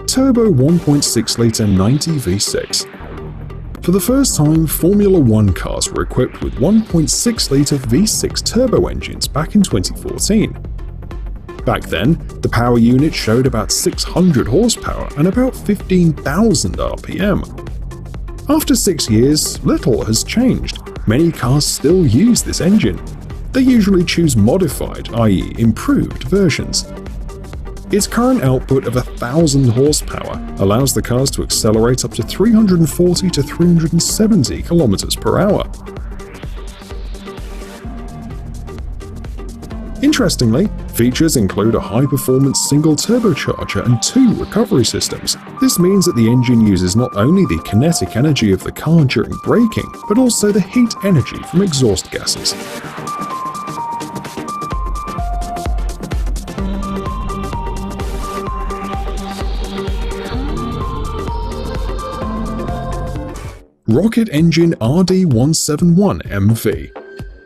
Turbo 1.6-litre 90 V6. For the first time, Formula One cars were equipped with 1.6-litre V6 turbo engines back in 2014. Back then, the power unit showed about 600 horsepower and about 15,000 RPM. After 6 years, little has changed. Many cars still use this engine. They usually choose modified, i.e. improved versions. Its current output of 1,000 horsepower allows the cars to accelerate up to 340 to 370 kilometers per hour. Interestingly, features include a high-performance single turbocharger and 2 recovery systems. This means that the engine uses not only the kinetic energy of the car during braking, but also the heat energy from exhaust gases. Rocket Engine RD171MV.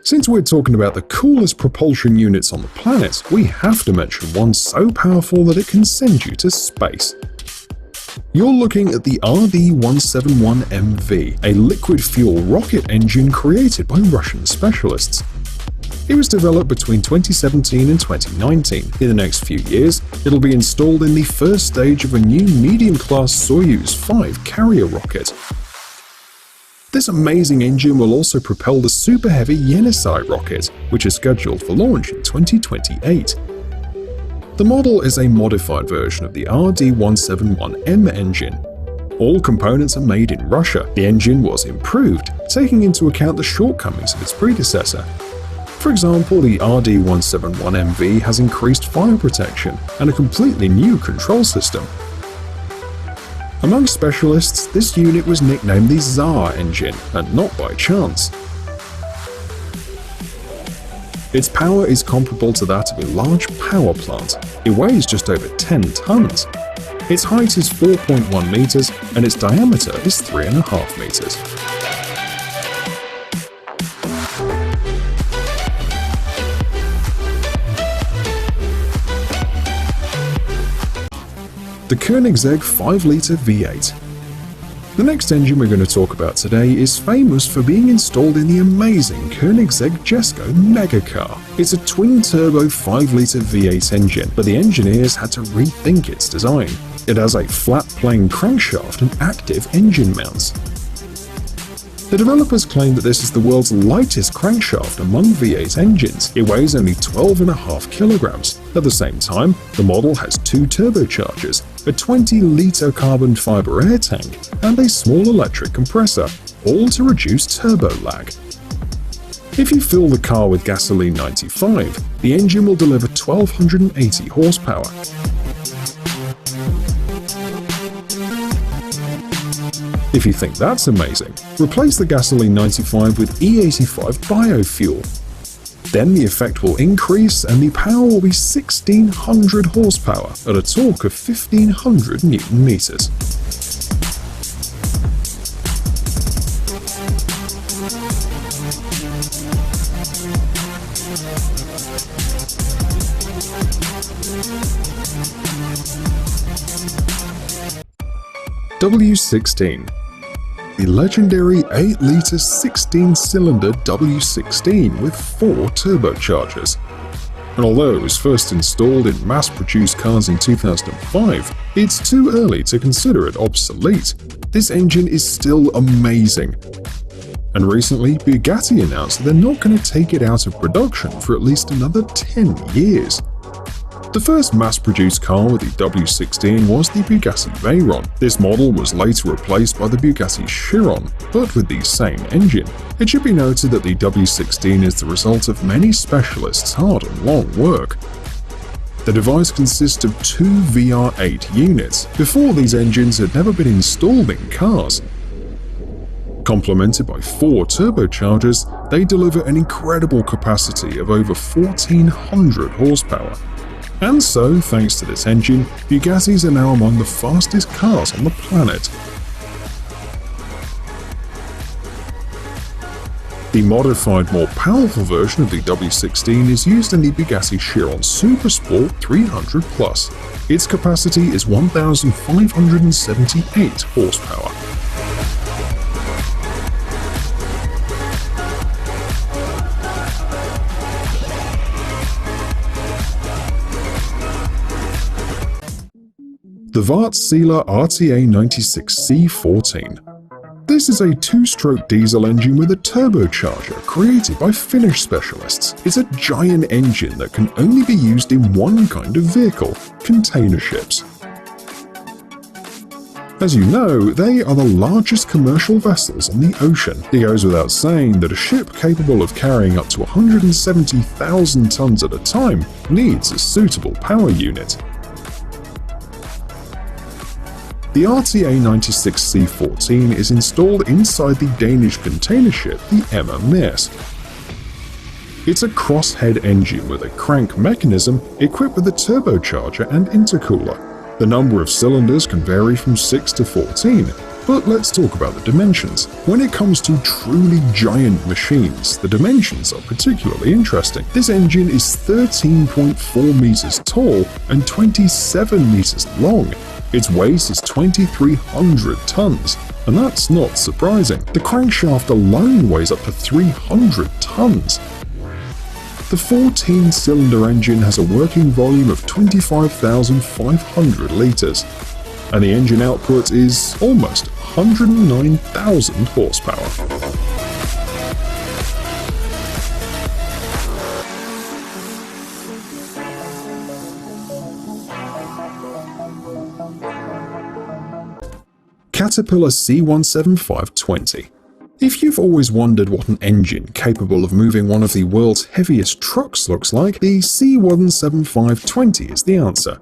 Since we're talking about the coolest propulsion units on the planet, we have to mention one so powerful that it can send you to space. You're looking at the RD171MV, a liquid-fuel rocket engine created by Russian specialists. It was developed between 2017 and 2019. In the next few years, it'll be installed in the first stage of a new medium-class Soyuz 5 carrier rocket. This amazing engine will also propel the super heavy Yenisei rocket, which is scheduled for launch in 2028. The model is a modified version of the RD171M engine. All components are made in Russia. The engine was improved, taking into account the shortcomings of its predecessor. For example, the RD171MV has increased fire protection and a completely new control system. Among specialists, this unit was nicknamed the Tsar engine, and not by chance. Its power is comparable to that of a large power plant. It weighs just over 10 tons. Its height is 4.1 meters, and its diameter is 3.5 meters. The Koenigsegg 5-litre V8. The next engine we're going to talk about today is famous for being installed in the amazing Koenigsegg Jesko megacar. It's a twin-turbo 5-litre V8 engine, but the engineers had to rethink its design. It has a flat-plane crankshaft and active engine mounts. The developers claim that this is the world's lightest crankshaft among V8 engines. It weighs only 12.5 kilograms. At the same time, the model has 2 turbochargers, a 20-litre carbon fiber air tank, and a small electric compressor, all to reduce turbo lag. If you fill the car with gasoline 95, the engine will deliver 1,280 horsepower. If you think that's amazing, replace the gasoline 95 with E85 biofuel. Then the effect will increase and the power will be 1,600 horsepower at a torque of 1,500 Newton meters. W16. The legendary 8-litre 16-cylinder W16 with 4 turbochargers. And although it was first installed in mass-produced cars in 2005, it's too early to consider it obsolete. This engine is still amazing. And recently, Bugatti announced that they're not going to take it out of production for at least another 10 years. The first mass-produced car with the W16 was the Bugatti Veyron. This model was later replaced by the Bugatti Chiron, but with the same engine. It should be noted that the W16 is the result of many specialists' hard and long work. The device consists of 2 VR8 units. Before, these engines had never been installed in cars. Complemented by 4 turbochargers, they deliver an incredible capacity of over 1,400 horsepower. And so, thanks to this engine, Bugattis are now among the fastest cars on the planet. The modified, more powerful version of the W16 is used in the Bugatti Chiron Supersport 300 Plus. Its capacity is 1,578 horsepower. The Wärtsilä RTA96C-14. This is a two-stroke diesel engine with a turbocharger created by Finnish specialists. It's a giant engine that can only be used in one kind of vehicle, container ships. As you know, they are the largest commercial vessels on the ocean. It goes without saying that a ship capable of carrying up to 170,000 tons at a time needs a suitable power unit. The RTA96C-14 is installed inside the Danish container ship, the Emma Maersk. It's a crosshead engine with a crank mechanism equipped with a turbocharger and intercooler. The number of cylinders can vary from 6 to 14, but let's talk about the dimensions. When it comes to truly giant machines, the dimensions are particularly interesting. This engine is 13.4 meters tall and 27 meters long. Its weight is 2,300 tons, and that's not surprising. The crankshaft alone weighs up to 300 tons. The 14-cylinder engine has a working volume of 25,500 litres, and the engine output is almost 109,000 horsepower. Caterpillar C175-20. If you've always wondered what an engine capable of moving one of the world's heaviest trucks looks like, the C175-20 is the answer.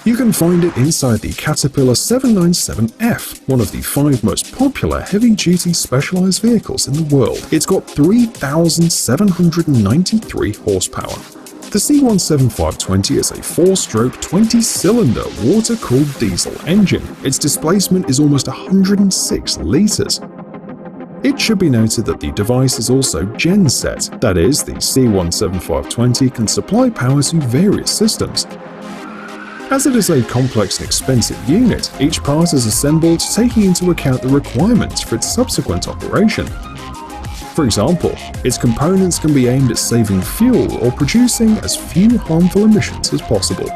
You can find it inside the Caterpillar 797F, one of the 5 most popular heavy-duty specialized vehicles in the world. It's got 3,793 horsepower. The C175-20 is a 4-stroke 20-cylinder water-cooled diesel engine. Its displacement is almost 106 litres. It should be noted that the device is also genset, that is, the C175-20 can supply power to various systems. As it is a complex and expensive unit, each part is assembled taking into account the requirements for its subsequent operation. For example, its components can be aimed at saving fuel or producing as few harmful emissions as possible.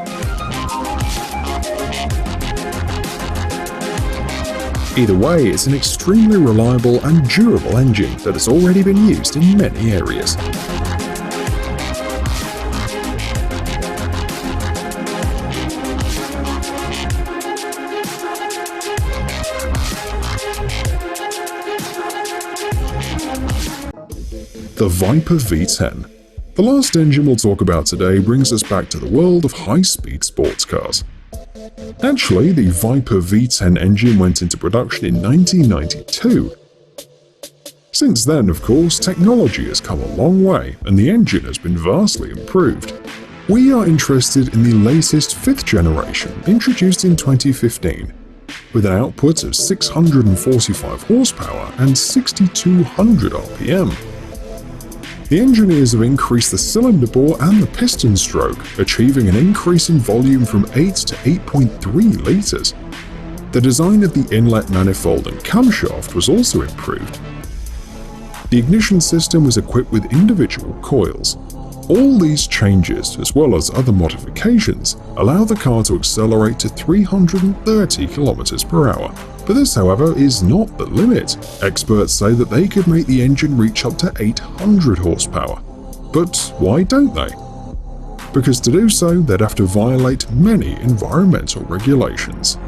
Either way, it's an extremely reliable and durable engine that has already been used in many areas. The Viper V10. The last engine we'll talk about today brings us back to the world of high-speed sports cars. Actually, the Viper V10 engine went into production in 1992. Since then, of course, technology has come a long way and the engine has been vastly improved. We are interested in the latest 5th generation, introduced in 2015. With an output of 645 horsepower and 6,200 RPM. The engineers have increased the cylinder bore and the piston stroke, achieving an increase in volume from 8 to 8.3 litres. The design of the inlet manifold and camshaft was also improved. The ignition system was equipped with individual coils. All these changes, as well as other modifications, allow the car to accelerate to 330 km per hour. But this, however, is not the limit. Experts say that they could make the engine reach up to 800 horsepower. But why don't they? Because to do so, they'd have to violate many environmental regulations.